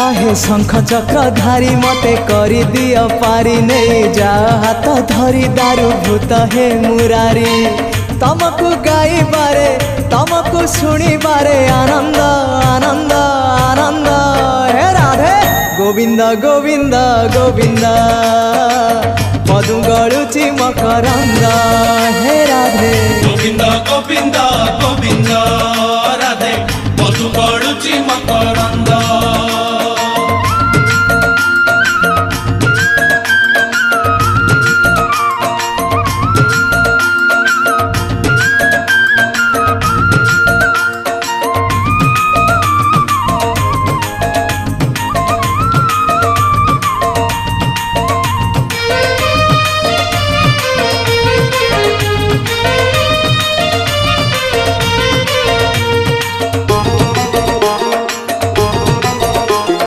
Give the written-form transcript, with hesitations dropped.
आहे शंख चक्र धारी मते करी दियो पारी नहीं जा हाथ धरी दारू भूत हे मुरारी तमको गाई बारे तमको सुनी बारे आनंद आनंद आनंद हे राधे गोविंद गोविंद गोविंद मधु गड़ुची मकरंद हे राधे गोविंद गोविंद गोविंद राधे मधु गड़ुची मकरंद।